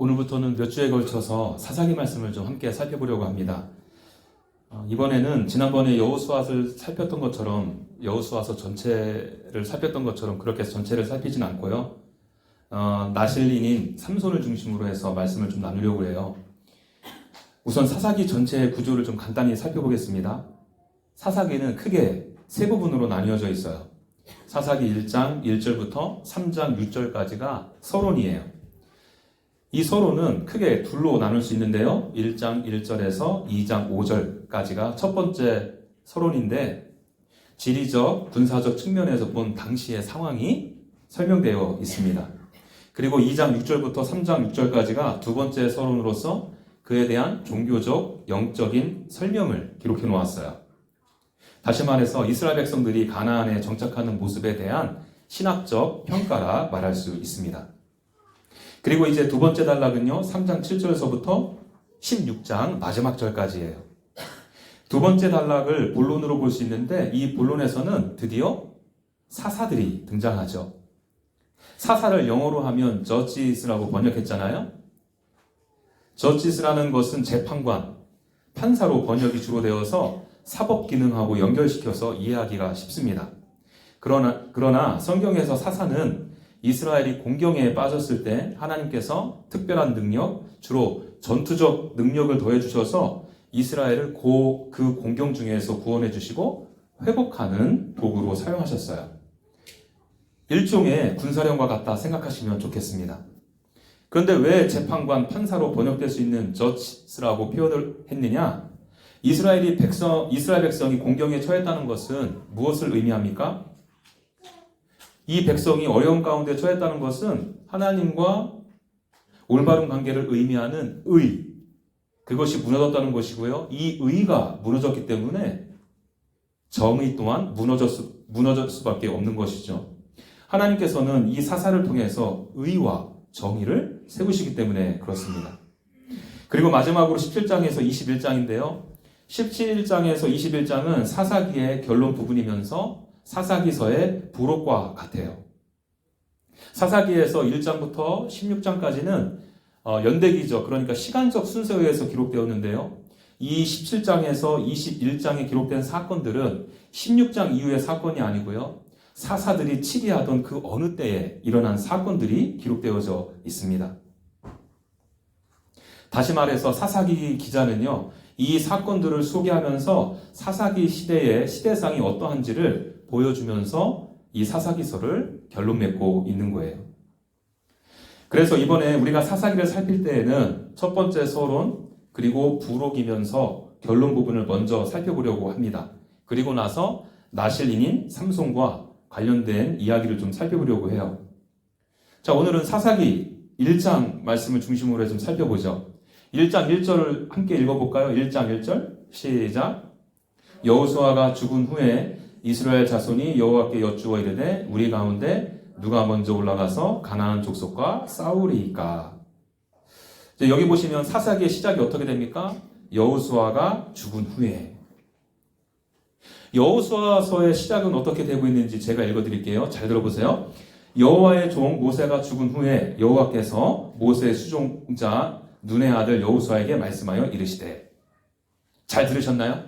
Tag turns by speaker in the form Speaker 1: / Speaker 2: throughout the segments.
Speaker 1: 오늘부터는 몇 주에 걸쳐서 사사기 말씀을 좀 함께 살펴보려고 합니다. 이번에는 지난번에 여호수아를 살폈던 것처럼 여호수아서 전체를 살폈던 것처럼 그렇게 전체를 살피진 않고요. 나실린인 삼손을 중심으로 해서 말씀을 좀 나누려고 해요. 우선 사사기 전체의 구조를 좀 간단히 살펴보겠습니다. 사사기는 크게 세 부분으로 나뉘어져 있어요. 사사기 1장 1절부터 3장 6절까지가 서론이에요. 이 서론은 크게 둘로 나눌 수 있는데요. 1장 1절에서 2장 5절까지가 첫 번째 서론인데 지리적, 군사적 측면에서 본 당시의 상황이 설명되어 있습니다. 그리고 2장 6절부터 3장 6절까지가 두 번째 서론으로서 그에 대한 종교적, 영적인 설명을 기록해 놓았어요. 다시 말해서 이스라엘 백성들이 가나안에 정착하는 모습에 대한 신학적 평가라 말할 수 있습니다. 그리고 이제 두 번째 단락은요, 3장 7절에서부터 16장 마지막 절까지예요. 두 번째 단락을 본론으로 볼 수 있는데 이 본론에서는 드디어 사사들이 등장하죠. 사사를 영어로 하면 judges라고 번역했잖아요. judges라는 것은 재판관, 판사로 번역이 주로 되어서 사법 기능하고 연결시켜서 이해하기가 쉽습니다. 그러나 성경에서 사사는 이스라엘이 공경에 빠졌을 때 하나님께서 특별한 능력, 주로 전투적 능력을 더해주셔서 이스라엘을 그 공경 중에서 구원해 주시고 회복하는 도구로 사용하셨어요. 일종의 군사령과 같다 생각하시면 좋겠습니다. 그런데 왜 재판관, 판사로 번역될 수 있는 judges라고 표현을 했느냐? 이스라엘 백성이 공경에 처했다는 것은 무엇을 의미합니까? 이 백성이 어려운 가운데 처했다는 것은 하나님과 올바른 관계를 의미하는 의, 그것이 무너졌다는 것이고요. 이 의가 무너졌기 때문에 정의 또한 무너질 수밖에 없는 것이죠. 하나님께서는 이 사사를 통해서 의와 정의를 세우시기 때문에 그렇습니다. 그리고 마지막으로 17장에서 21장인데요. 17장에서 21장은 사사기의 결론 부분이면서 사사기서의 부록과 같아요. 사사기에서 1장부터 16장까지는 연대기적, 그러니까 시간적 순서에 의해서 기록되었는데요. 이 17장에서 21장에 기록된 사건들은 16장 이후의 사건이 아니고요. 사사들이 치리하던 그 어느 때에 일어난 사건들이 기록되어져 있습니다. 다시 말해서 사사기 기자는요, 이 사건들을 소개하면서 사사기 시대의 시대상이 어떠한지를 보여주면서 이 사사기서를 결론 맺고 있는 거예요. 그래서 이번에 우리가 사사기를 살필 때에는 첫 번째 서론, 그리고 부록이면서 결론 부분을 먼저 살펴보려고 합니다. 그리고 나서 나실린인 삼손과 관련된 이야기를 좀 살펴보려고 해요. 자, 오늘은 사사기 1장 말씀을 중심으로 좀 살펴보죠. 1장 1절을 함께 읽어볼까요? 1장 1절 시작. 여호수아가 죽은 후에 이스라엘 자손이 여호와께 여쭈어 이르되 우리 가운데 누가 먼저 올라가서 가나안 족속과 싸우리이까. 여기 보시면 사사기의 시작이 어떻게 됩니까? 여호수아가 죽은 후에. 여호수아서의 시작은 어떻게 되고 있는지 제가 읽어드릴게요. 잘 들어보세요. 여호와의 종 모세가 죽은 후에 여호와께서 모세의 수종자 눈의 아들 여호수아에게 말씀하여 이르시되. 잘 들으셨나요?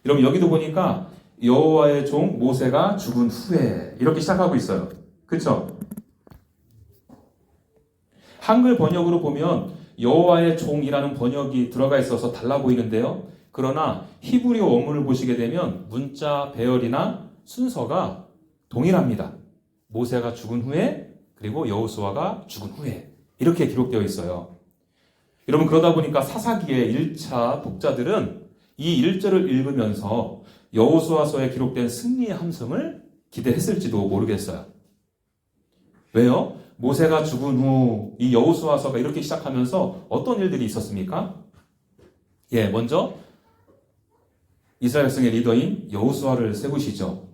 Speaker 1: 여러분 여기도 보니까 여호와의 종 모세가 죽은 후에 이렇게 시작하고 있어요. 그렇죠? 한글 번역으로 보면 여호와의 종이라는 번역이 들어가 있어서 달라 보이는데요. 그러나 히브리 원문을 보시게 되면 문자 배열이나 순서가 동일합니다. 모세가 죽은 후에 그리고 여호수아가 죽은 후에 이렇게 기록되어 있어요. 여러분 그러다 보니까 사사기의 1차 독자들은 이 1절을 읽으면서 여호수아서에 기록된 승리의 함성을 기대했을지도 모르겠어요. 왜요? 모세가 죽은 후 이 여호수아서가 이렇게 시작하면서 어떤 일들이 있었습니까? 먼저 이스라엘 백성의 리더인 여호수아를 세우시죠.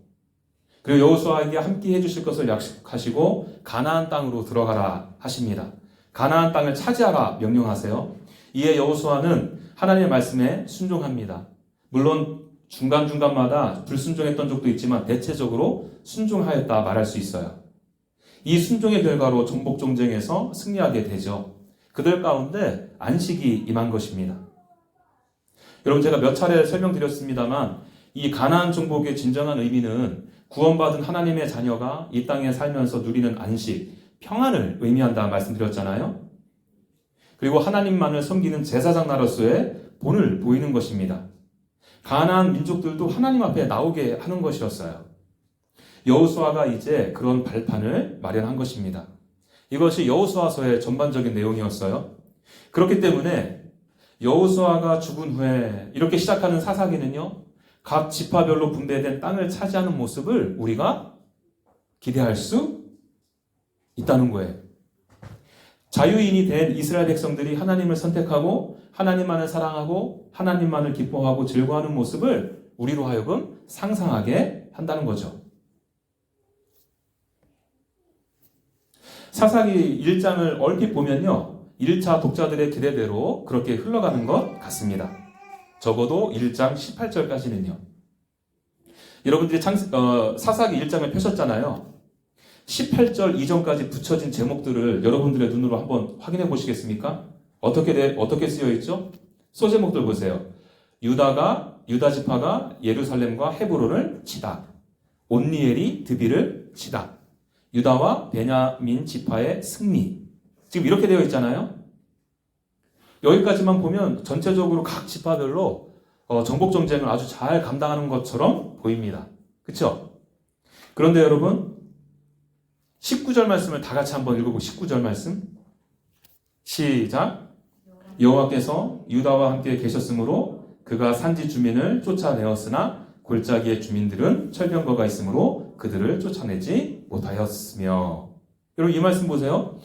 Speaker 1: 그리고 여호수아에게 함께 해주실 것을 약속하시고 가나안 땅으로 들어가라 하십니다. 가나안 땅을 차지하라 명령하세요. 이에 여호수아는 하나님의 말씀에 순종합니다. 물론 중간중간마다 불순종했던 적도 있지만 대체적으로 순종하였다 말할 수 있어요. 이 순종의 결과로 정복전쟁에서 승리하게 되죠. 그들 가운데 안식이 임한 것입니다. 여러분, 제가 몇 차례 설명드렸습니다만 이 가나안 정복의 진정한 의미는 구원받은 하나님의 자녀가 이 땅에 살면서 누리는 안식, 평안을 의미한다 말씀드렸잖아요. 그리고 하나님만을 섬기는 제사장 나라로서의 본을 보이는 것입니다. 가나안 민족들도 하나님 앞에 나오게 하는 것이었어요. 여호수아가 이제 그런 발판을 마련한 것입니다. 이것이 여호수아서의 전반적인 내용이었어요. 그렇기 때문에 여호수아가 죽은 후에 이렇게 시작하는 사사기는요, 각 지파별로 분배된 땅을 차지하는 모습을 우리가 기대할 수 있다는 거예요. 자유인이 된 이스라엘 백성들이 하나님을 선택하고 하나님만을 사랑하고 하나님만을 기뻐하고 즐거워하는 모습을 우리로 하여금 상상하게 한다는 거죠. 사사기 1장을 얼핏 보면요, 1차 독자들의 기대대로 그렇게 흘러가는 것 같습니다. 적어도 1장 18절까지는요. 여러분들이 사사기 1장을 펴셨잖아요. 18절 이전까지 붙여진 제목들을 여러분들의 눈으로 한번 확인해 보시겠습니까? 어떻게 쓰여 있죠? 소제목들 보세요. 유다 지파가 예루살렘과 헤브론을 치다. 온니엘이 드비를 치다. 유다와 베냐민 지파의 승리. 지금 이렇게 되어 있잖아요. 여기까지만 보면 전체적으로 각 지파별로 정복 전쟁을 아주 잘 감당하는 것처럼 보입니다. 그렇죠? 그런데 여러분, 19절 말씀을 다 같이 한번 읽어보고 19절 말씀 시작. 여호와께서 유다와 함께 계셨으므로 그가 산지 주민을 쫓아내었으나 골짜기의 주민들은 철병거가 있으므로 그들을 쫓아내지 못하였으며. 여러분, 이 말씀 보세요.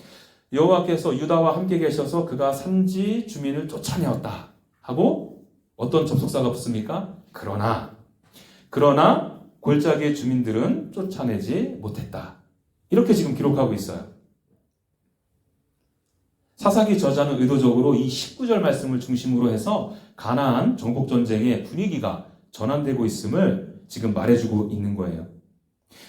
Speaker 1: 여호와께서 유다와 함께 계셔서 그가 산지 주민을 쫓아내었다 하고 어떤 접속사가 붙습니까? 그러나 골짜기의 주민들은 쫓아내지 못했다. 이렇게 지금 기록하고 있어요. 사사기 저자는 의도적으로 이 19절 말씀을 중심으로 해서 가나안 정복전쟁의 분위기가 전환되고 있음을 지금 말해주고 있는 거예요.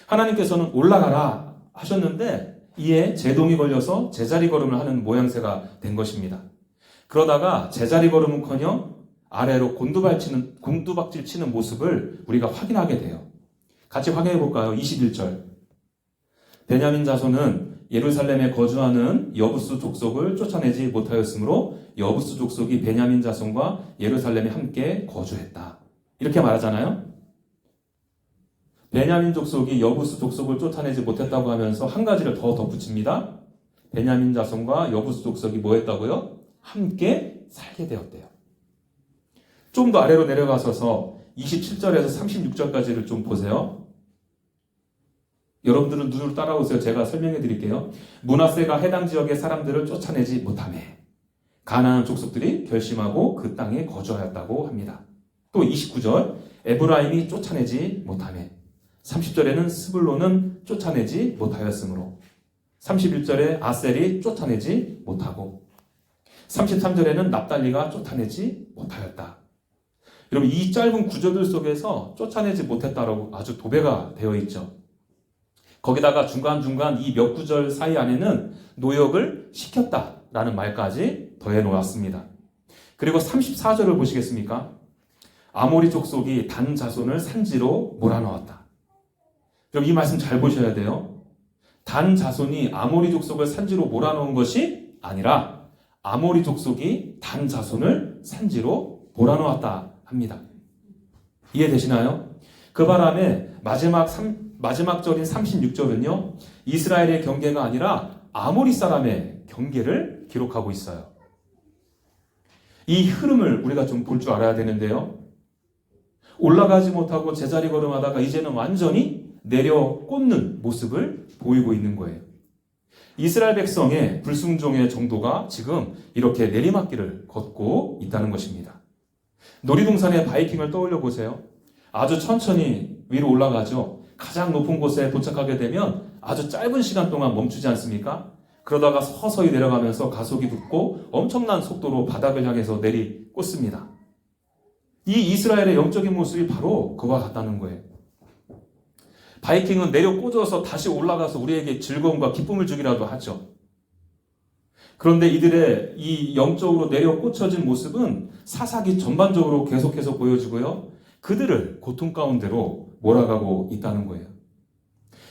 Speaker 1: 하나님께서는 올라가라 하셨는데 이에 제동이 걸려서 제자리 걸음을 하는 모양새가 된 것입니다. 그러다가 제자리 걸음은커녕 아래로 곤두박질 치는 모습을 우리가 확인하게 돼요. 같이 확인해 볼까요? 21절. 베냐민 자손은 예루살렘에 거주하는 여부스 족속을 쫓아내지 못하였으므로 여부스 족속이 베냐민 자손과 예루살렘에 함께 거주했다. 이렇게 말하잖아요. 베냐민 족속이 여부스 족속을 쫓아내지 못했다고 하면서 한 가지를 더 덧붙입니다. 베냐민 자손과 여부스 족속이 뭐 했다고요? 함께 살게 되었대요. 좀 더 아래로 내려가셔서 27절에서 36절까지를 좀 보세요. 여러분들은 눈으로 따라오세요. 제가 설명해 드릴게요. 므낫세가 해당 지역의 사람들을 쫓아내지 못하매 가나안 족속들이 결심하고 그 땅에 거주하였다고 합니다. 또 29절 에브라임이 쫓아내지 못하매 30절에는 스불론은 쫓아내지 못하였으므로 31절에 아셀이 쫓아내지 못하고 33절에는 납달리가 쫓아내지 못하였다. 여러분, 이 짧은 구절들 속에서 쫓아내지 못했다라고 아주 도배가 되어 있죠. 거기다가 중간중간 이 몇 구절 사이 안에는 노역을 시켰다라는 말까지 더해 놓았습니다. 그리고 34절을 보시겠습니까? 아모리 족속이 단 자손을 산지로 몰아넣었다. 그럼 이 말씀 잘 보셔야 돼요. 단 자손이 아모리 족속을 산지로 몰아넣은 것이 아니라 아모리 족속이 단 자손을 산지로 몰아넣었다 합니다. 이해되시나요? 그 바람에 마지막 절인 36절은요, 이스라엘의 경계가 아니라 아모리 사람의 경계를 기록하고 있어요. 이 흐름을 우리가 좀 볼 줄 알아야 되는데요. 올라가지 못하고 제자리 걸음하다가 이제는 완전히 내려 꽂는 모습을 보이고 있는 거예요. 이스라엘 백성의 불순종의 정도가 지금 이렇게 내리막길을 걷고 있다는 것입니다. 놀이동산의 바이킹을 떠올려 보세요. 아주 천천히 위로 올라가죠. 가장 높은 곳에 도착하게 되면 아주 짧은 시간 동안 멈추지 않습니까? 그러다가 서서히 내려가면서 가속이 붙고 엄청난 속도로 바닥을 향해서 내리꽂습니다. 이 이스라엘의 영적인 모습이 바로 그와 같다는 거예요. 바이킹은 내려 꽂아서 다시 올라가서 우리에게 즐거움과 기쁨을 주기라도 하죠. 그런데 이들의 이 영적으로 내려 꽂혀진 모습은 사사기 전반적으로 계속해서 보여지고요. 그들을 고통 가운데로 몰아가고 있다는 거예요.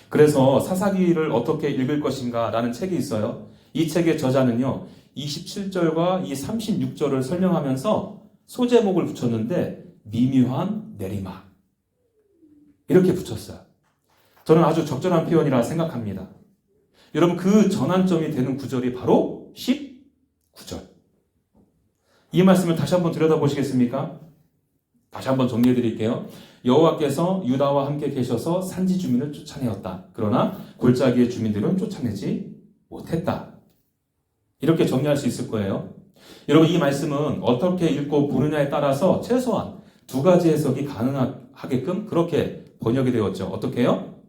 Speaker 1: 그래서 사사기를 어떻게 읽을 것인가 라는 책이 있어요. 이 책의 저자는요, 27절과 이 36절을 설명하면서 소제목을 붙였는데 미묘한 내리막 이렇게 붙였어요. 저는 아주 적절한 표현이라 생각합니다. 여러분, 그 전환점이 되는 구절이 바로 19절. 이 말씀을 다시 한번 들여다보시겠습니까? 다시 한번 정리해 드릴게요. 여호와께서 유다와 함께 계셔서 산지 주민을 쫓아내었다. 그러나 골짜기의 주민들은 쫓아내지 못했다. 이렇게 정리할 수 있을 거예요. 여러분, 이 말씀은 어떻게 읽고 보느냐에 따라서 최소한 두 가지 해석이 가능하게끔 그렇게 번역이 되었죠. 어떻게 해요?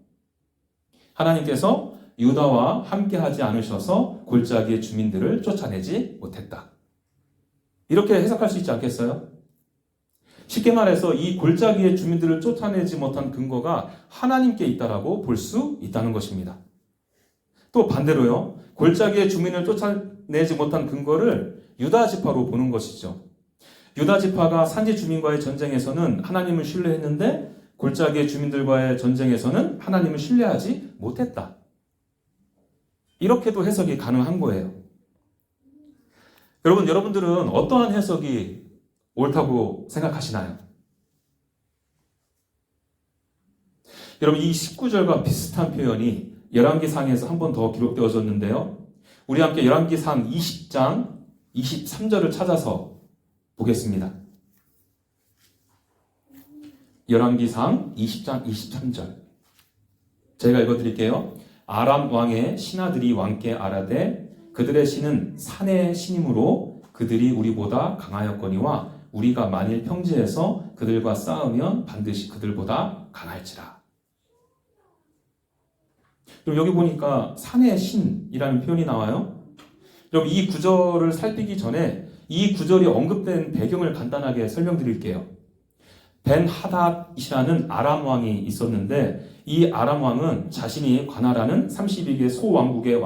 Speaker 1: 하나님께서 유다와 함께하지 않으셔서 골짜기의 주민들을 쫓아내지 못했다. 이렇게 해석할 수 있지 않겠어요? 쉽게 말해서 이 골짜기의 주민들을 쫓아내지 못한 근거가 하나님께 있다라고 볼 수 있다는 것입니다. 또 반대로요, 골짜기의 주민을 쫓아내지 못한 근거를 유다 지파로 보는 것이죠. 유다 지파가 산지 주민과의 전쟁에서는 하나님을 신뢰했는데 골짜기의 주민들과의 전쟁에서는 하나님을 신뢰하지 못했다. 이렇게도 해석이 가능한 거예요. 여러분들은 어떠한 해석이 옳다고 생각하시나요? 여러분, 이 19절과 비슷한 표현이 열왕기상에서 한 번 더 기록되어졌는데요. 우리 함께 열왕기상 20장 23절을 찾아서 보겠습니다. 열왕기상 20장 23절. 제가 읽어드릴게요. 아람 왕의 신하들이 왕께 아라되 그들의 신은 산의 신이므로 그들이 우리보다 강하였거니와 우리가 만일 평지에서 그들과 싸우면 반드시 그들보다 강할지라. 그럼 여기 보니까 산의 신이라는 표현이 나와요. 여러분, 이 구절을 살피기 전에 이 구절이 언급된 배경을 간단하게 설명드릴게요. 벤하닷이라는 아람 왕이 있었는데 이 아람 왕은 자신이 관할하는 32개 소왕국의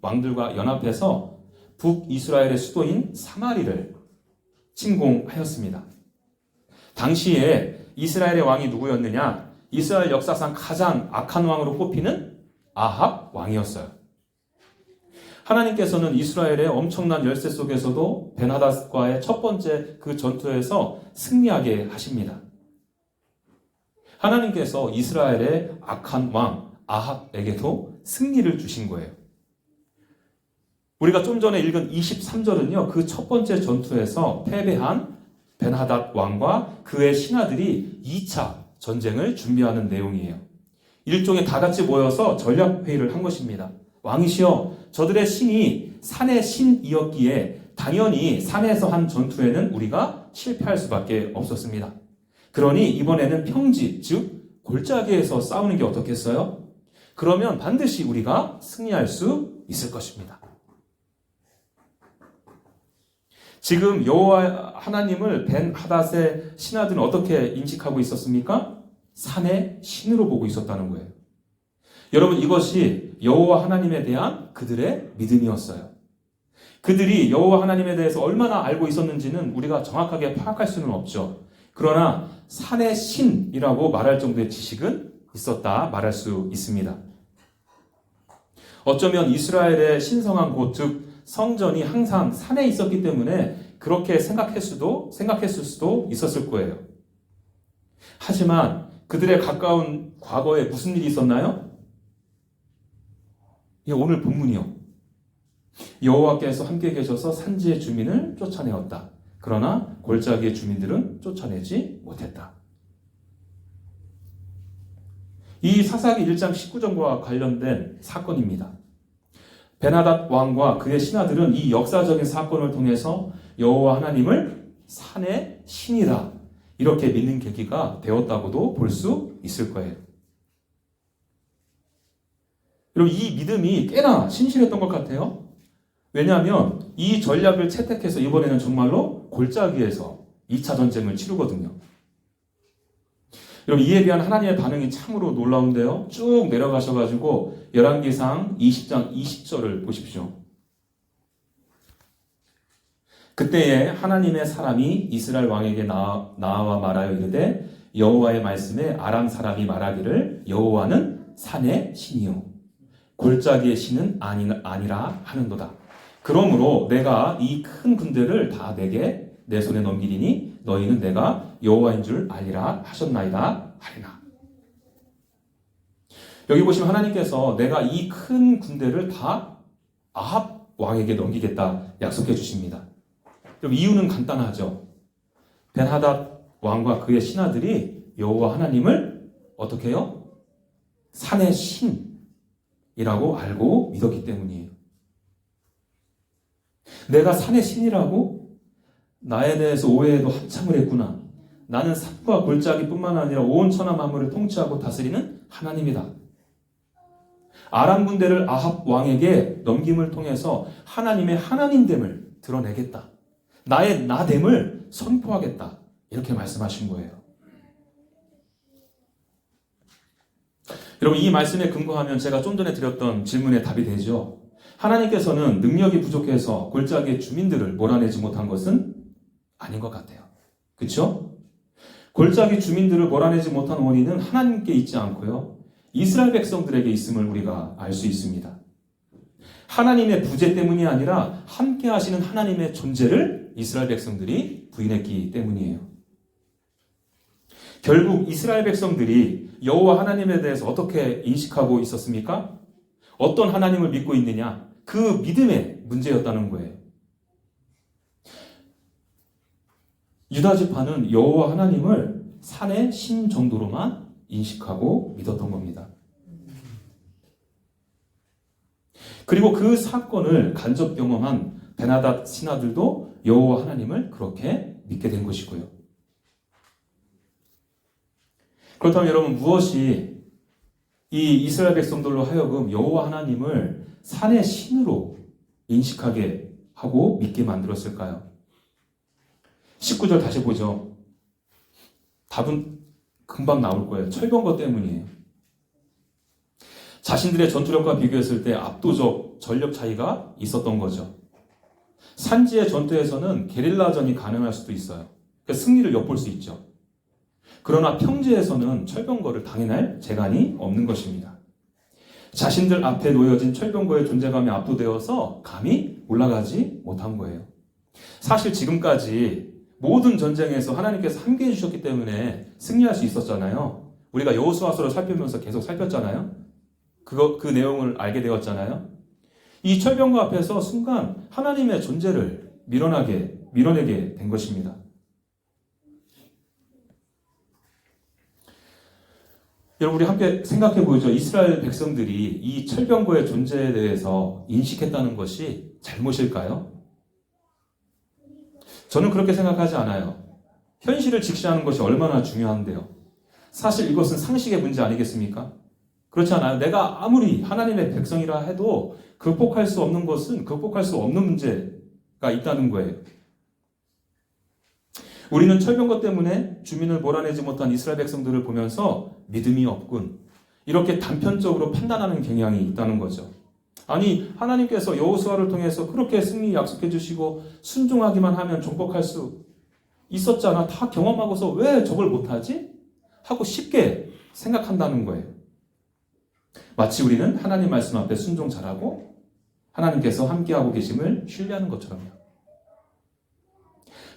Speaker 1: 왕들과 연합해서 북이스라엘의 수도인 사마리를 침공하였습니다. 당시에 이스라엘의 왕이 누구였느냐? 이스라엘 역사상 가장 악한 왕으로 꼽히는 아합 왕이었어요. 하나님께서는 이스라엘의 엄청난 열세 속에서도 벤하닷과의 첫 번째 그 전투에서 승리하게 하십니다. 하나님께서 이스라엘의 악한 왕 아합에게도 승리를 주신 거예요. 우리가 좀 전에 읽은 23절은요, 그 첫 번째 전투에서 패배한 벤하닷 왕과 그의 신하들이 2차 전쟁을 준비하는 내용이에요. 일종의 다 같이 모여서 전략회의를 한 것입니다. 왕이시여, 저들의 신이 산의 신이었기에 당연히 산에서 한 전투에는 우리가 실패할 수밖에 없었습니다. 그러니 이번에는 평지, 즉 골짜기에서 싸우는 게 어떻겠어요? 그러면 반드시 우리가 승리할 수 있을 것입니다. 지금 여호와 하나님을 벤하닷의 신하들은 어떻게 인식하고 있었습니까? 산의 신으로 보고 있었다는 거예요. 여러분, 이것이 여호와 하나님에 대한 그들의 믿음이었어요. 그들이 여호와 하나님에 대해서 얼마나 알고 있었는지는 우리가 정확하게 파악할 수는 없죠. 그러나 산의 신이라고 말할 정도의 지식은 있었다 말할 수 있습니다. 어쩌면 이스라엘의 신성한 곳, 즉 성전이 항상 산에 있었기 때문에 그렇게 생각했을 수도 있었을 거예요. 하지만 그들의 가까운 과거에 무슨 일이 있었나요? 오늘 본문이요. 여호와께서 함께 계셔서 산지의 주민을 쫓아내었다. 그러나 골짜기의 주민들은 쫓아내지 못했다. 이 사사기 1장 19절과 관련된 사건입니다. 벤하닷 왕과 그의 신하들은 이 역사적인 사건을 통해서 여호와 하나님을 산의 신이다 이렇게 믿는 계기가 되었다고도 볼 수 있을 거예요. 여러분, 이 믿음이 꽤나 신실했던 것 같아요. 왜냐하면 이 전략을 채택해서 이번에는 정말로 골짜기에서 2차 전쟁을 치르거든요. 여러분, 이에 대한 하나님의 반응이 참으로 놀라운데요. 쭉 내려가셔가지고 열왕기상 20장 20절을 보십시오. 그때에 하나님의 사람이 이스라엘 왕에게 나와 말하여 이르되 여호와의 말씀에 아람 사람이 말하기를 여호와는 산의 신이요 골짜기의 신은 아니라 하는도다. 그러므로 내가 이 큰 군대를 다 내게 내 손에 넘기리니 너희는 내가 여호와인 줄 알리라 하셨나이다 하리라. 여기 보시면 하나님께서 내가 이 큰 군대를 다 아합 왕에게 넘기겠다 약속해 주십니다. 그럼 이유는 간단하죠. 벤하닷 왕과 그의 신하들이 여호와 하나님을 어떻게 해요? 산의 신이라고 알고 믿었기 때문이에요. 내가 산의 신이라고? 나에 대해서 오해에도 한참을 했구나. 나는 산과 골짜기뿐만 아니라 온 천하 만물을 통치하고 다스리는 하나님이다. 아람 군대를 아합 왕에게 넘김을 통해서 하나님의 하나님됨을 드러내겠다. 나의 나됨을 선포하겠다. 이렇게 말씀하신 거예요. 여러분, 이 말씀에 근거하면 제가 좀 전에 드렸던 질문에 답이 되죠. 하나님께서는 능력이 부족해서 골짜기의 주민들을 몰아내지 못한 것은 아닌 것 같아요. 그렇죠? 골짜기 주민들을 몰아내지 못한 원인은 하나님께 있지 않고요. 이스라엘 백성들에게 있음을 우리가 알 수 있습니다. 하나님의 부재 때문이 아니라 함께 하시는 하나님의 존재를 이스라엘 백성들이 부인했기 때문이에요. 결국 이스라엘 백성들이 여호와 하나님에 대해서 어떻게 인식하고 있었습니까? 어떤 하나님을 믿고 있느냐? 그 믿음의 문제였다는 거예요. 유다 지파는 여호와 하나님을 산의 신 정도로만 인식하고 믿었던 겁니다. 그리고 그 사건을 간접 경험한 베나닷 신하들도 여호와 하나님을 그렇게 믿게 된 것이고요. 그렇다면 여러분, 무엇이 이 이스라엘 백성들로 하여금 여호와 하나님을 산의 신으로 인식하게 하고 믿게 만들었을까요? 19절 다시 보죠. 답은 금방 나올 거예요. 철병거 때문이에요. 자신들의 전투력과 비교했을 때 압도적 전력 차이가 있었던 거죠. 산지의 전투에서는 게릴라전이 가능할 수도 있어요. 그러니까 승리를 엿볼 수 있죠. 그러나 평지에서는 철병거를 당해낼 재간이 없는 것입니다. 자신들 앞에 놓여진 철병거의 존재감에 압도되어서 감히 올라가지 못한 거예요. 사실 지금까지 모든 전쟁에서 하나님께서 함께해 주셨기 때문에 승리할 수 있었잖아요. 우리가 여호수아서를 살피면서 계속 살폈잖아요. 그 내용을 알게 되었잖아요. 이 철병거 앞에서 순간 하나님의 존재를 밀어내게 된 것입니다. 여러분, 우리 함께 생각해 보죠. 이스라엘 백성들이 이 철병거의 존재에 대해서 인식했다는 것이 잘못일까요? 저는 그렇게 생각하지 않아요. 현실을 직시하는 것이 얼마나 중요한데요. 사실 이것은 상식의 문제 아니겠습니까? 그렇지 않아요? 내가 아무리 하나님의 백성이라 해도 극복할 수 없는 것은 극복할 수 없는 문제가 있다는 거예요. 우리는 철병거 때문에 주민을 몰아내지 못한 이스라엘 백성들을 보면서 믿음이 없군, 이렇게 단편적으로 판단하는 경향이 있다는 거죠. 아니, 하나님께서 여호수아를 통해서 그렇게 승리 약속해 주시고 순종하기만 하면 정복할 수 있었잖아. 다 경험하고서 왜 저걸 못하지? 하고 쉽게 생각한다는 거예요. 마치 우리는 하나님 말씀 앞에 순종 잘하고 하나님께서 함께하고 계심을 신뢰하는 것처럼요.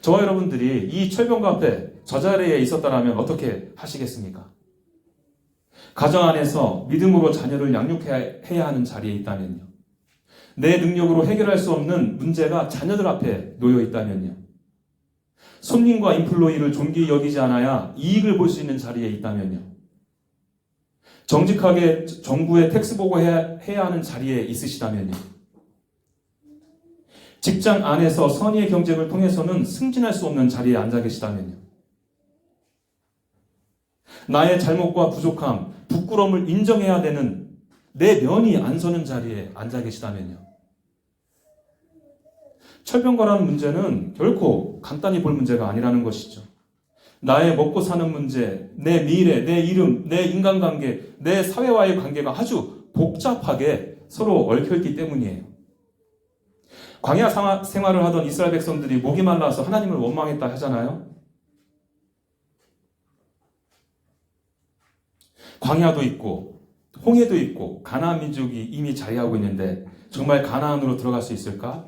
Speaker 1: 저와 여러분들이 이 철병거 앞에 저 자리에 있었다면 어떻게 하시겠습니까? 가정 안에서 믿음으로 자녀를 양육해야 하는 자리에 있다면요. 내 능력으로 해결할 수 없는 문제가 자녀들 앞에 놓여 있다면요. 손님과 인플로이를 존귀히 여기지 않아야 이익을 볼 수 있는 자리에 있다면요. 정직하게 정부의 텍스 보고해야 하는 자리에 있으시다면요. 직장 안에서 선의의 경쟁을 통해서는 승진할 수 없는 자리에 앉아 계시다면요. 나의 잘못과 부족함, 부끄러움을 인정해야 되는 내 면이 안 서는 자리에 앉아 계시다면요. 철병거라는 문제는 결코 간단히 볼 문제가 아니라는 것이죠. 나의 먹고 사는 문제, 내 미래, 내 이름, 내 인간관계, 내 사회와의 관계가 아주 복잡하게 서로 얽혀있기 때문이에요. 광야 생활을 하던 이스라엘 백성들이 목이 말라서 하나님을 원망했다 하잖아요. 광야도 있고 홍해도 있고 가나안 민족이 이미 자리하고 있는데 정말 가나안으로 들어갈 수 있을까?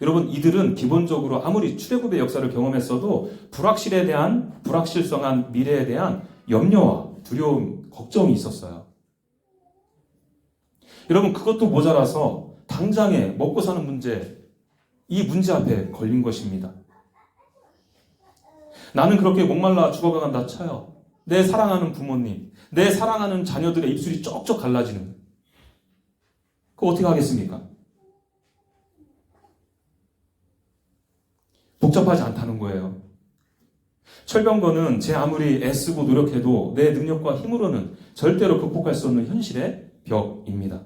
Speaker 1: 여러분, 이들은 기본적으로 아무리 출애굽의 역사를 경험했어도 불확실성한 미래에 대한 염려와 두려움, 걱정이 있었어요. 여러분, 그것도 모자라서 당장에 먹고 사는 문제, 이 문제 앞에 걸린 것입니다. 나는 그렇게 목말라 죽어간다 쳐요. 내 사랑하는 부모님, 내 사랑하는 자녀들의 입술이 쩍쩍 갈라지는, 그거 어떻게 하겠습니까? 복잡하지 않다는 거예요. 철병거는 제 아무리 애쓰고 노력해도 내 능력과 힘으로는 절대로 극복할 수 없는 현실의 벽입니다.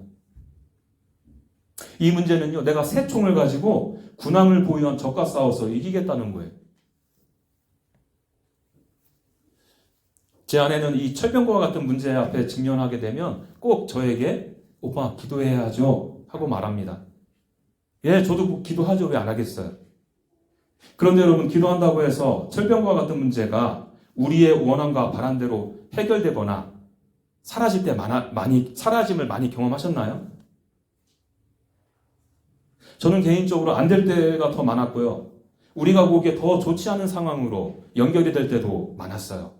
Speaker 1: 이 문제는요, 내가 새 총을 가지고 군함을 보유한 적과 싸워서 이기겠다는 거예요. 제 아내는 이 철병거와 같은 문제 앞에 직면하게 되면 꼭 저에게 오빠 기도해야죠 하고 말합니다. 예, 저도 기도하죠. 왜 안 하겠어요? 그런데 여러분, 기도한다고 해서 철병과 같은 문제가 우리의 원함과 바람대로 해결되거나 사라짐을 많이 경험하셨나요? 저는 개인적으로 안 될 때가 더 많았고요. 우리가 보기에 더 좋지 않은 상황으로 연결이 될 때도 많았어요.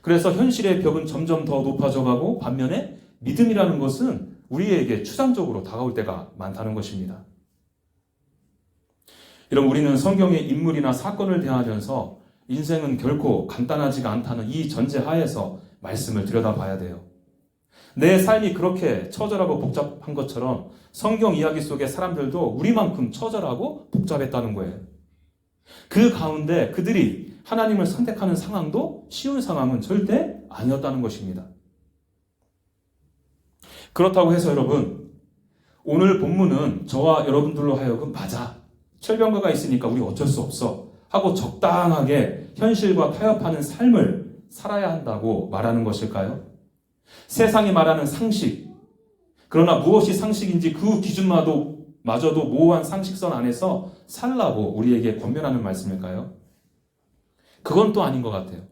Speaker 1: 그래서 현실의 벽은 점점 더 높아져 가고 반면에 믿음이라는 것은 우리에게 추상적으로 다가올 때가 많다는 것입니다. 여러분, 우리는 성경의 인물이나 사건을 대하면서 인생은 결코 간단하지가 않다는 이 전제 하에서 말씀을 들여다봐야 돼요. 내 삶이 그렇게 처절하고 복잡한 것처럼 성경 이야기 속의 사람들도 우리만큼 처절하고 복잡했다는 거예요. 그 가운데 그들이 하나님을 선택하는 상황도 쉬운 상황은 절대 아니었다는 것입니다. 그렇다고 해서 여러분, 오늘 본문은 저와 여러분들로 하여금 맞아, 철병거가 있으니까 우리 어쩔 수 없어 하고 적당하게 현실과 타협하는 삶을 살아야 한다고 말하는 것일까요? 세상이 말하는 상식, 그러나 무엇이 상식인지 그 기준마저도 모호한 상식선 안에서 살라고 우리에게 권면하는 말씀일까요? 그건 또 아닌 것 같아요.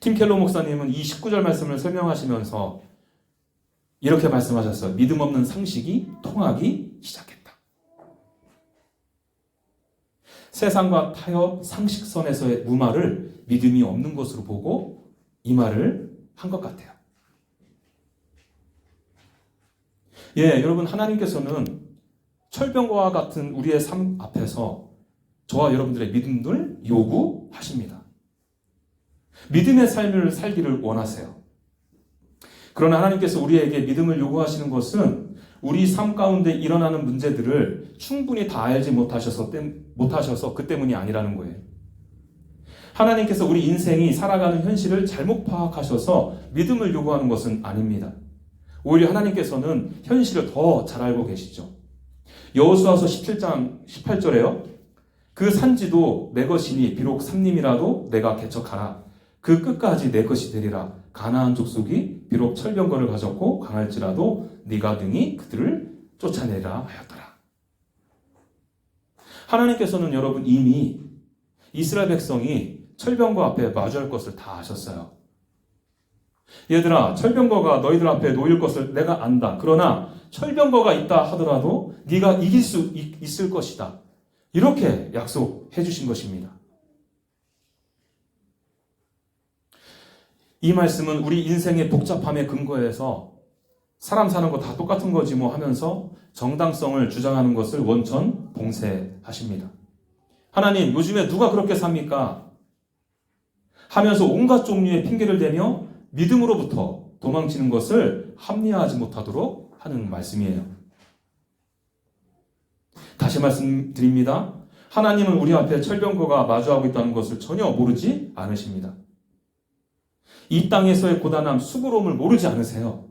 Speaker 1: 팀 켈러 목사님은 이 19절 말씀을 설명하시면서 이렇게 말씀하셨어요. 믿음 없는 상식이 통하기 시작했다. 세상과 타협, 상식선에서의 무마를 믿음이 없는 것으로 보고 이 말을 한 것 같아요. 예, 여러분, 하나님께서는 철병거와 같은 우리의 삶 앞에서 저와 여러분들의 믿음을 요구하십니다. 믿음의 삶을 살기를 원하세요. 그러나 하나님께서 우리에게 믿음을 요구하시는 것은 우리 삶 가운데 일어나는 문제들을 충분히 다 알지 못하셔서 그 때문이 아니라는 거예요. 하나님께서 우리 인생이 살아가는 현실을 잘못 파악하셔서 믿음을 요구하는 것은 아닙니다. 오히려 하나님께서는 현실을 더 잘 알고 계시죠. 여호수아서 17장 18절에요. 그 산지도 내 것이니 비록 삼림이라도 내가 개척하라. 그 끝까지 내 것이 되리라. 가나안 족속이 비록 철병거를 가졌고 강할지라도 네가 능히 그들을 쫓아내라 하였더라. 하나님께서는 여러분 이미 이스라엘 백성이 철병거 앞에 마주할 것을 다 아셨어요. 얘들아, 철병거가 너희들 앞에 놓일 것을 내가 안다. 그러나 철병거가 있다 하더라도 네가 이길 수 있을 것이다. 이렇게 약속해 주신 것입니다. 이 말씀은 우리 인생의 복잡함에 근거해서 사람 사는 거 다 똑같은 거지 뭐 하면서 정당성을 주장하는 것을 원천 봉쇄하십니다. 하나님, 요즘에 누가 그렇게 삽니까? 하면서 온갖 종류의 핑계를 대며 믿음으로부터 도망치는 것을 합리화하지 못하도록 하는 말씀이에요. 다시 말씀드립니다. 하나님은 우리 앞에 철병거가 마주하고 있다는 것을 전혀 모르지 않으십니다. 이 땅에서의 고단함, 수고로움을 모르지 않으세요.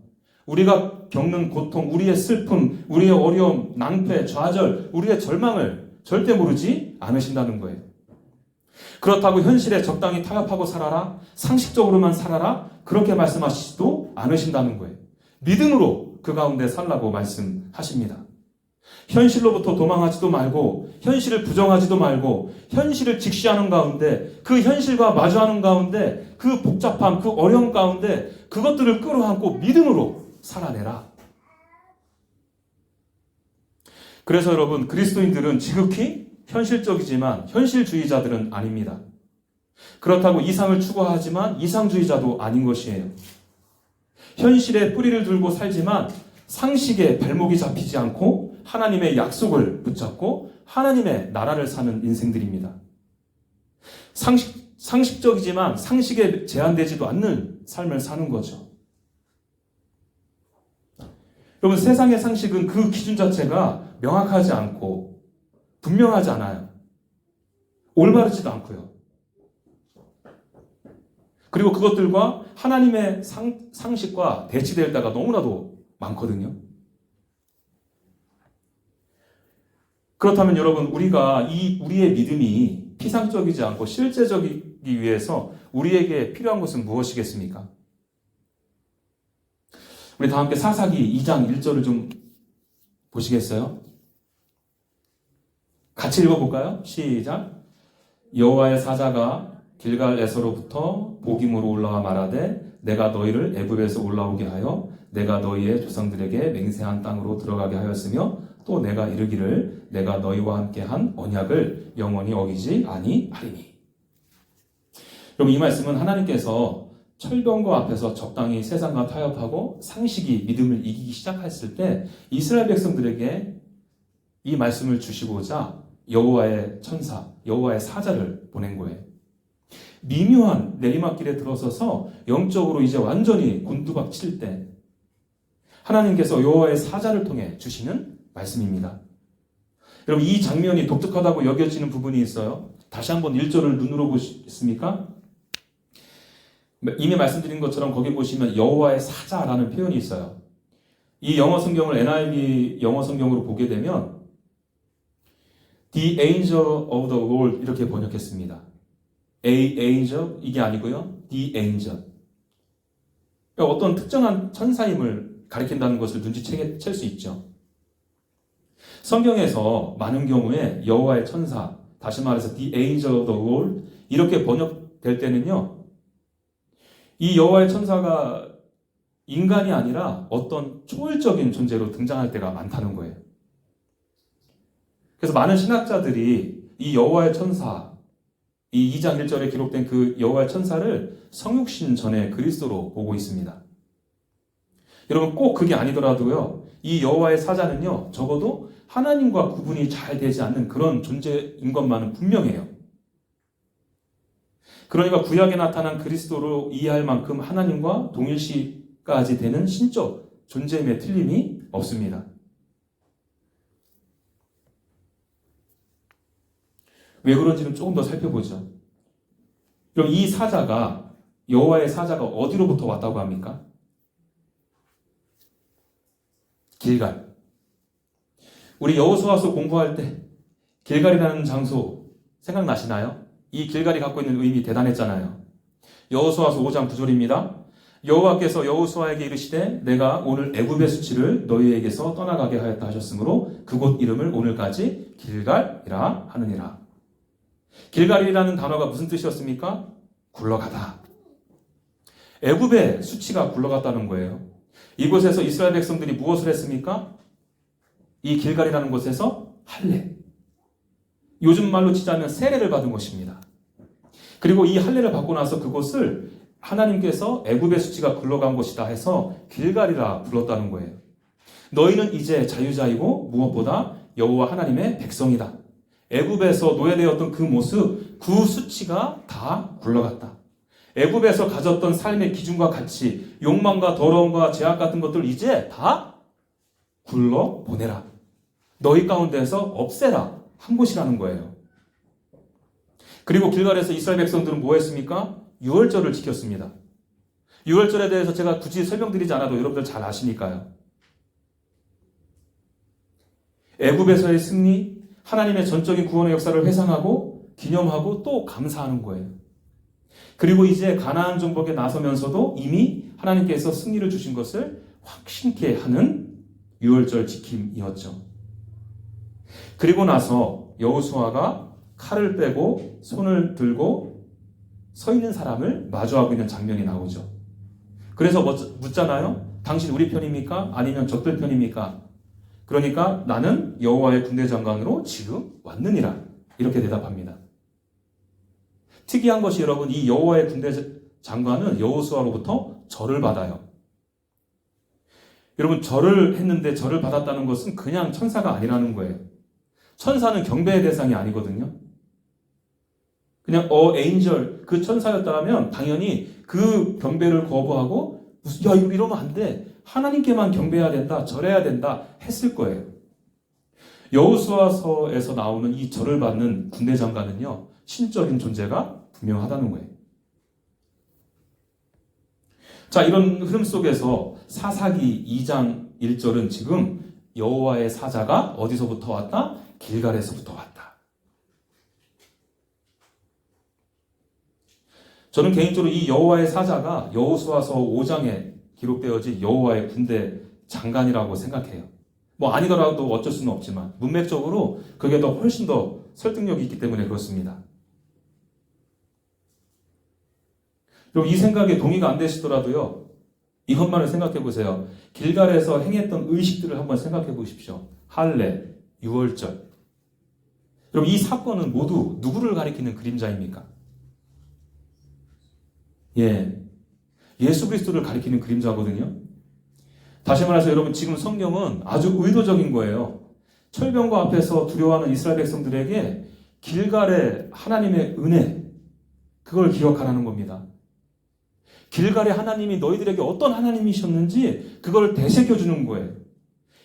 Speaker 1: 우리가 겪는 고통, 우리의 슬픔, 우리의 어려움, 낭패, 좌절, 우리의 절망을 절대 모르지 않으신다는 거예요. 그렇다고 현실에 적당히 타협하고 살아라, 상식적으로만 살아라, 그렇게 말씀하시지도 않으신다는 거예요. 믿음으로 그 가운데 살라고 말씀하십니다. 현실로부터 도망하지도 말고 현실을 부정하지도 말고 현실을 직시하는 가운데 그 현실과 마주하는 가운데 그 복잡함, 그 어려움 가운데 그것들을 끌어안고 믿음으로 살아내라. 그래서 여러분, 그리스도인들은 지극히 현실적이지만 현실주의자들은 아닙니다. 그렇다고 이상을 추구하지만 이상주의자도 아닌 것이에요. 현실에 뿌리를 들고 살지만 상식에 발목이 잡히지 않고 하나님의 약속을 붙잡고 하나님의 나라를 사는 인생들입니다. 상식적이지만 상식에 제한되지도 않는 삶을 사는 거죠. 여러분, 세상의 상식은 그 기준 자체가 명확하지 않고 분명하지 않아요. 올바르지도 않고요. 그리고 그것들과 하나님의 상식과 대치될 때가 너무나도 많거든요. 그렇다면 여러분, 우리가 우리의 믿음이 피상적이지 않고 실제적이기 위해서 우리에게 필요한 것은 무엇이겠습니까? 우리 다 함께 사사기 2장 1절을 좀 보시겠어요? 같이 읽어볼까요? 시작. 여호와의 사자가 길갈에서로부터 복임으로 올라와 말하되 내가 너희를 애굽에서 올라오게 하여 내가 너희의 조상들에게 맹세한 땅으로 들어가게 하였으며 또 내가 이르기를 내가 너희와 함께 한 언약을 영원히 어기지 아니하리니. 여러분, 이 말씀은 하나님께서 철병거 앞에서 적당히 세상과 타협하고 상식이 믿음을 이기기 시작했을 때 이스라엘 백성들에게 이 말씀을 주시고자 여호와의 천사, 여호와의 사자를 보낸 거예요. 미묘한 내리막길에 들어서서 영적으로 이제 완전히 곤두박 칠 때 하나님께서 여호와의 사자를 통해 주시는 말씀입니다. 여러분, 이 장면이 독특하다고 여겨지는 부분이 있어요. 다시 한번 1절을 눈으로 보시겠습니까? 이미 말씀드린 것처럼 거기 보시면 여호와의 사자라는 표현이 있어요. 이 영어 성경을 NIV 영어 성경으로 보게 되면 The angel of the Lord 이렇게 번역했습니다. A angel 이게 아니고요. The angel. 그러니까 어떤 특정한 천사임을 가리킨다는 것을 눈치챌 수 있죠. 성경에서 많은 경우에 여호와의 천사, 다시 말해서 The angel of the Lord 이렇게 번역될 때는요. 이 여호와의 천사가 인간이 아니라 어떤 초월적인 존재로 등장할 때가 많다는 거예요. 그래서 많은 신학자들이 이 여호와의 천사, 이 2장 1절에 기록된 그 여호와의 천사를 성육신 전에 그리스도로 보고 있습니다. 여러분, 꼭 그게 아니더라도요. 이 여호와의 사자는요. 적어도 하나님과 구분이 잘 되지 않는 그런 존재인 것만은 분명해요. 그러니까 구약에 나타난 그리스도로 이해할 만큼 하나님과 동일시까지 되는 신적 존재임에 틀림이 없습니다. 왜 그런지는 조금 더 살펴보죠. 그럼 이 사자가, 여호와의 사자가 어디로부터 왔다고 합니까? 길갈. 우리 여호수아서 공부할 때 길갈이라는 장소 생각나시나요? 이 길갈이 갖고 있는 의미 대단했잖아요. 여호수아서 5장 9절입니다. 여호와께서 여호수아에게 이르시되 내가 오늘 애굽의 수치를 너희에게서 떠나가게 하였다 하셨으므로 그곳 이름을 오늘까지 길갈이라 하느니라. 길갈이라는 단어가 무슨 뜻이었습니까? 굴러가다. 애굽의 수치가 굴러갔다는 거예요. 이곳에서 이스라엘 백성들이 무엇을 했습니까? 이 길갈이라는 곳에서 할례. 요즘 말로 치자면 세례를 받은 것입니다. 그리고 이 할례를 받고 나서 그곳을 하나님께서 애굽의 수치가 굴러간 곳이다 해서 길갈이라 불렀다는 거예요. 너희는 이제 자유자이고 무엇보다 여호와 하나님의 백성이다. 애굽에서 노예되었던 그 모습, 그 수치가 다 굴러갔다. 애굽에서 가졌던 삶의 기준과 가치, 욕망과 더러움과 죄악 같은 것들 이제 다 굴러보내라. 너희 가운데서 없애라. 한 곳이라는 거예요. 그리고 길갈에서 이스라엘 백성들은 뭐 했습니까? 유월절을 지켰습니다. 유월절에 대해서 제가 굳이 설명드리지 않아도 여러분들 잘 아시니까요. 애굽에서의 승리, 하나님의 전적인 구원의 역사를 회상하고 기념하고 또 감사하는 거예요. 그리고 이제 가나안 정복에 나서면서도 이미 하나님께서 승리를 주신 것을 확신케 하는 유월절 지킴이었죠. 그리고 나서 여호수아가 칼을 빼고 손을 들고 서 있는 사람을 마주하고 있는 장면이 나오죠. 그래서 묻잖아요. 당신 우리 편입니까? 아니면 적들 편입니까? 그러니까 나는 여호와의 군대 장관으로 지금 왔느니라. 이렇게 대답합니다. 특이한 것이 여러분, 이 여호와의 군대 장관은 여호수아로부터 절을 받아요. 여러분, 절을 했는데 절을 받았다는 것은 그냥 천사가 아니라는 거예요. 천사는 경배의 대상이 아니거든요. 그냥 angel, 그 천사였다면 당연히 그 경배를 거부하고 야, 이러면 안 돼. 하나님께만 경배해야 된다. 절해야 된다. 했을 거예요. 여호수아서에서 나오는 이 절을 받는 군대 장관은요, 신적인 존재가 분명하다는 거예요. 자, 이런 흐름 속에서 사사기 2장 1절은 지금 여호와의 사자가 어디서부터 왔다? 길갈에서부터 왔다. 저는 개인적으로 이 여호와의 사자가 여호수아서 5장에 기록되어진 여호와의 군대 장관이라고 생각해요. 뭐 아니더라도 어쩔 수는 없지만 문맥적으로 그게 더 훨씬 더 설득력이 있기 때문에 그렇습니다. 그리고 이 생각에 동의가 안 되시더라도요, 이것만을 생각해 보세요. 길갈에서 행했던 의식들을 한번 생각해 보십시오. 할례, 유월절. 여러분, 이 사건은 모두 누구를 가리키는 그림자입니까? 예수 그리스도를 가리키는 그림자거든요. 다시 말해서 여러분, 지금 성경은 아주 의도적인 거예요. 철병거 앞에서 두려워하는 이스라엘 백성들에게 길갈의 하나님의 은혜, 그걸 기억하라는 겁니다. 길갈의 하나님이 너희들에게 어떤 하나님이셨는지 그걸 되새겨주는 거예요.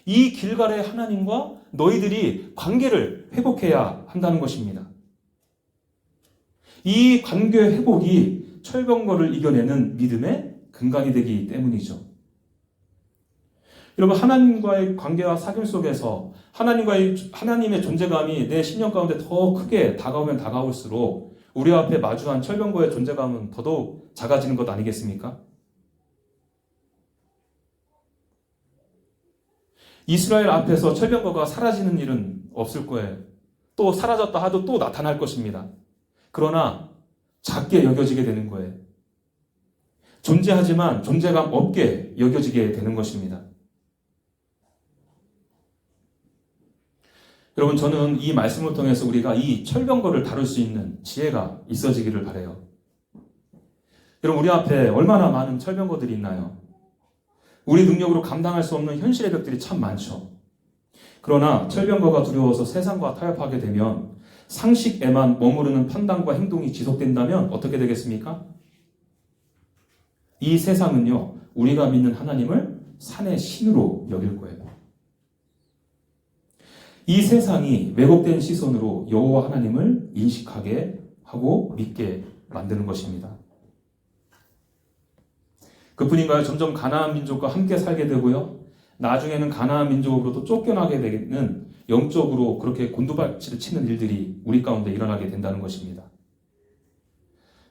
Speaker 1: 이 길갈의 하나님과 너희들이 관계를 회복해야 한다는 것입니다. 이 관계 회복이 철병거를 이겨내는 믿음의 근간이 되기 때문이죠. 여러분, 하나님과의 관계와 사귐 속에서 하나님의 존재감이 내 신령 가운데 더 크게 다가오면 다가올수록 우리 앞에 마주한 철병거의 존재감은 더더욱 작아지는 것 아니겠습니까? 이스라엘 앞에서 철병거가 사라지는 일은 없을 거예요. 또 사라졌다 하도 또 나타날 것입니다. 그러나 작게 여겨지게 되는 거예요. 존재하지만 존재감 없게 여겨지게 되는 것입니다. 여러분, 저는 이 말씀을 통해서 우리가 이 철병거를 다룰 수 있는 지혜가 있어지기를 바라요. 여러분, 우리 앞에 얼마나 많은 철병거들이 있나요? 우리 능력으로 감당할 수 없는 현실의 벽들이 참 많죠. 그러나 철병거가 두려워서 세상과 타협하게 되면, 상식에만 머무르는 판단과 행동이 지속된다면 어떻게 되겠습니까? 이 세상은요, 우리가 믿는 하나님을 산의 신으로 여길 거예요. 이 세상이 왜곡된 시선으로 여호와 하나님을 인식하게 하고 믿게 만드는 것입니다. 그뿐인가요? 점점 가나안 민족과 함께 살게 되고요, 나중에는 가나안 민족으로부터 쫓겨나게 되는, 영적으로 그렇게 곤두박질을 치는 일들이 우리 가운데 일어나게 된다는 것입니다.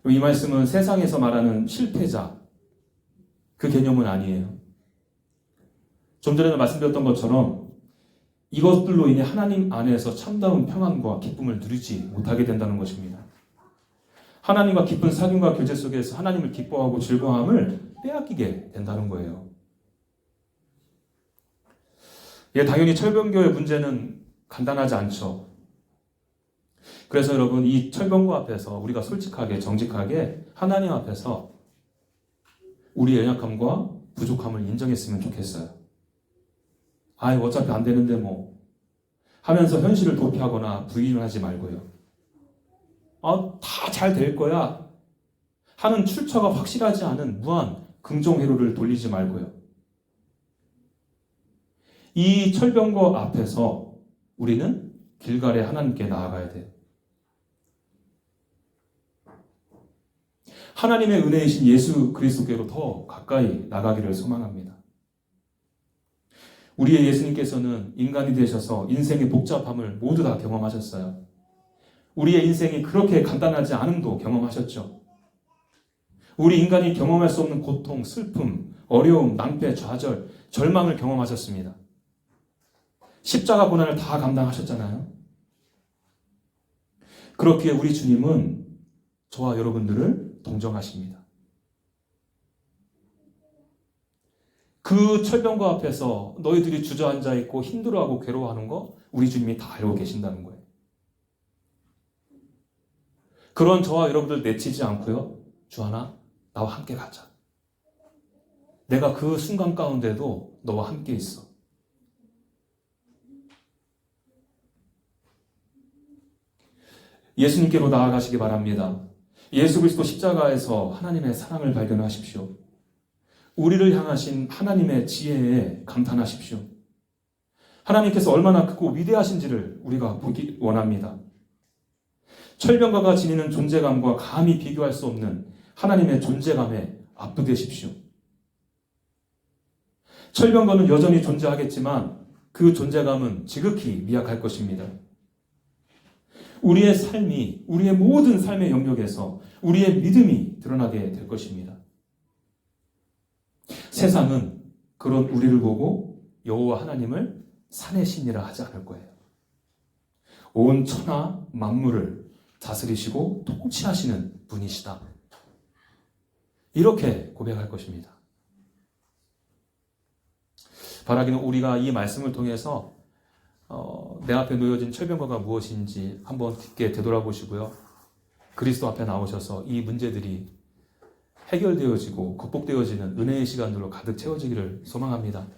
Speaker 1: 이 말씀은 세상에서 말하는 실패자, 그 개념은 아니에요. 좀 전에 말씀드렸던 것처럼 이것들로 인해 하나님 안에서 참다운 평안과 기쁨을 누리지 못하게 된다는 것입니다. 하나님과 깊은 사귐과 교제 속에서 하나님을 기뻐하고 즐거움을 빼앗기게 된다는 거예요. 당연히 철병거의 문제는 간단하지 않죠. 그래서 여러분, 이 철병거 앞에서 우리가 솔직하게 정직하게 하나님 앞에서 우리의 연약함과 부족함을 인정했으면 좋겠어요. 어차피 안 되는데 뭐 하면서 현실을 도피하거나 부인하지 말고요. 다 잘 될 거야 하는 출처가 확실하지 않은 무한 긍정회로를 돌리지 말고요. 이 철병거 앞에서 우리는 길갈의 하나님께 나아가야 돼요. 하나님의 은혜이신 예수 그리스도께로 더 가까이 나가기를 소망합니다. 우리의 예수님께서는 인간이 되셔서 인생의 복잡함을 모두 다 경험하셨어요. 우리의 인생이 그렇게 간단하지 않음도 경험하셨죠. 우리 인간이 경험할 수 없는 고통, 슬픔, 어려움, 낭패, 좌절, 절망을 경험하셨습니다. 십자가 고난을 다 감당하셨잖아요. 그렇기에 우리 주님은 저와 여러분들을 동정하십니다. 그 철병거 앞에서 너희들이 주저앉아 있고 힘들어하고 괴로워하는 거 우리 주님이 다 알고 계신다는 거예요. 그런 저와 여러분들 내치지 않고요. 주하나 나와 함께 가자. 내가 그 순간 가운데도 너와 함께 있어. 예수님께로 나아가시기 바랍니다. 예수 그리스도 십자가에서 하나님의 사랑을 발견하십시오. 우리를 향하신 하나님의 지혜에 감탄하십시오. 하나님께서 얼마나 크고 위대하신지를 우리가 보기 원합니다. 철병가가 지니는 존재감과 감히 비교할 수 없는 하나님의 존재감에 압도되십시오. 철병가는 여전히 존재하겠지만 그 존재감은 지극히 미약할 것입니다. 우리의 삶이, 우리의 모든 삶의 영역에서 우리의 믿음이 드러나게 될 것입니다. 세상은 그런 우리를 보고 여호와 하나님을 산의 신이라 하지 않을 거예요. 온 천하 만물을 다스리시고 통치하시는 분이시다. 이렇게 고백할 것입니다. 바라기는 우리가 이 말씀을 통해서 내 앞에 놓여진 철병거가 무엇인지 한번 깊게 되돌아보시고요. 그리스도 앞에 나오셔서 이 문제들이 해결되어지고 극복되어지는 은혜의 시간들로 가득 채워지기를 소망합니다.